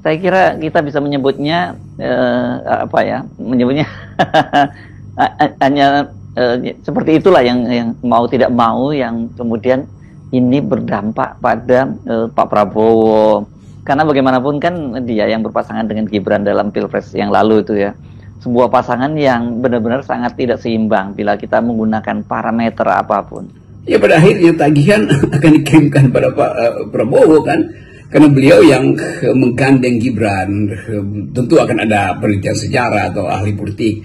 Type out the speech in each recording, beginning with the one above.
Saya kira kita bisa menyebutnya apa ya? Menyebutnya hanya seperti itulah yang mau tidak mau yang kemudian ini berdampak pada Pak Prabowo. Karena bagaimanapun kan dia yang berpasangan dengan Gibran dalam Pilpres yang lalu itu ya. Sebuah pasangan yang benar-benar sangat tidak seimbang bila kita menggunakan parameter apapun. Ya pada akhirnya tagihan akan dikirimkan pada Pak Prabowo kan. Karena beliau yang menggandeng Gibran, tentu akan ada penelitian sejarah atau ahli politik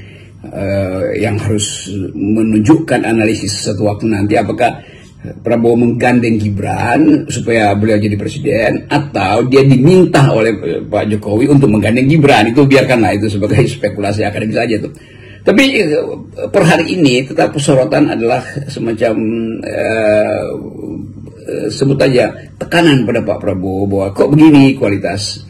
yang harus menunjukkan analisis satu waktu nanti apakah Prabowo menggandeng Gibran supaya beliau jadi presiden atau dia diminta oleh Pak Jokowi untuk menggandeng Gibran. Itu biarkanlah itu sebagai spekulasi akademis saja tuh. Tapi per hari ini tetap sorotan adalah semacam sebut aja tekanan pada Pak Prabowo bahwa kok begini kualitas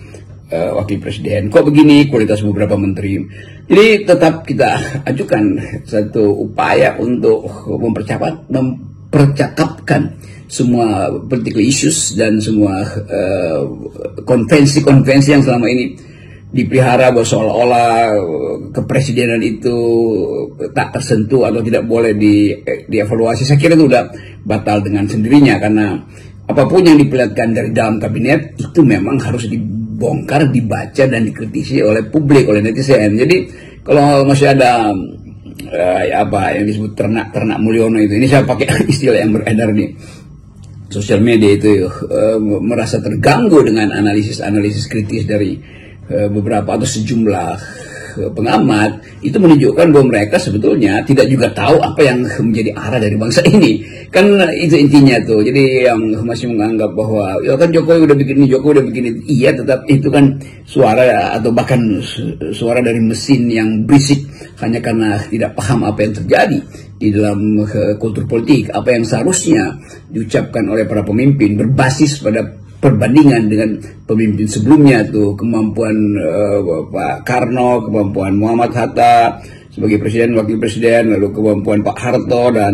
wakil presiden, kok begini kualitas beberapa menteri. Jadi tetap kita ajukan satu upaya untuk mempercakapkan semua political issues dan semua konvensi-konvensi yang selama ini dipelihara bahwa seolah-olah kepresidenan itu tak tersentuh atau tidak boleh dievaluasi. Saya kira itu sudah batal dengan sendirinya karena apapun yang diperlihatkan dari dalam kabinet itu memang harus dibongkar, dibaca dan dikritisi oleh publik, oleh netizen. Jadi kalau masih ada apa yang disebut ternak Mulyono itu, ini saya pakai istilah yang beredar di sosial media itu merasa terganggu dengan analisis kritis dari beberapa atau sejumlah pengamat, itu menunjukkan bahwa mereka sebetulnya tidak juga tahu apa yang menjadi arah dari bangsa ini. Kan itu intinya tuh. Jadi yang masih menganggap bahwa ya kan Jokowi udah bikin ini, Jokowi udah bikin itu. Iya, tetap itu kan suara atau bahkan suara dari mesin yang berisik hanya karena tidak paham apa yang terjadi di dalam kultur politik, apa yang seharusnya diucapkan oleh para pemimpin berbasis pada perbandingan dengan pemimpin sebelumnya tuh, kemampuan Pak Karno, kemampuan Muhammad Hatta sebagai presiden, wakil presiden, lalu kemampuan Pak Harto dan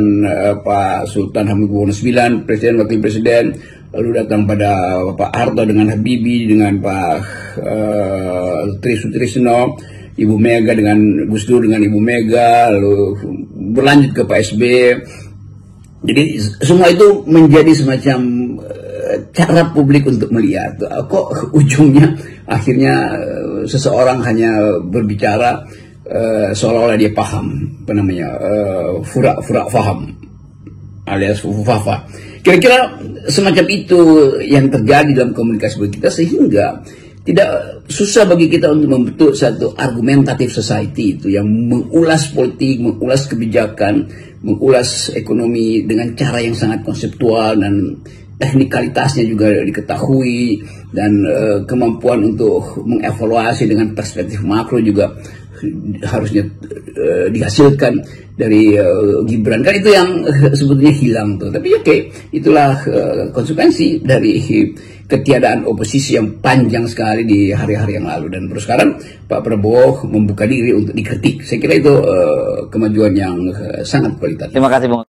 Pak Sultan Hamengkubuwono IX, presiden, wakil presiden, lalu datang pada Pak Harto dengan Habibie, dengan Pak Tri Sutrisno, Ibu Mega dengan Gus Dur dengan Ibu Mega, lalu berlanjut ke Pak SBY. Jadi semua itu menjadi semacam cara publik untuk melihat kok ujungnya akhirnya seseorang hanya berbicara seolah-olah dia paham, apa namanya, fura faham alias fufafa. Kira-kira semacam itu yang terjadi dalam komunikasi kita, sehingga tidak susah bagi kita untuk membentuk satu argumentatif society itu yang mengulas politik, mengulas kebijakan, mengulas ekonomi dengan cara yang sangat konseptual dan teknikalitasnya juga diketahui, dan kemampuan untuk mengevaluasi dengan perspektif makro juga harusnya dihasilkan dari Gibran. Kan itu yang sebetulnya hilang tuh. Tapi oke, itulah konsekuensi dari ketiadaan oposisi yang panjang sekali di hari-hari yang lalu, dan terus sekarang Pak Prabowo membuka diri untuk dikritik. Saya kira itu kemajuan yang sangat kualitatif. Terima kasih, Bung.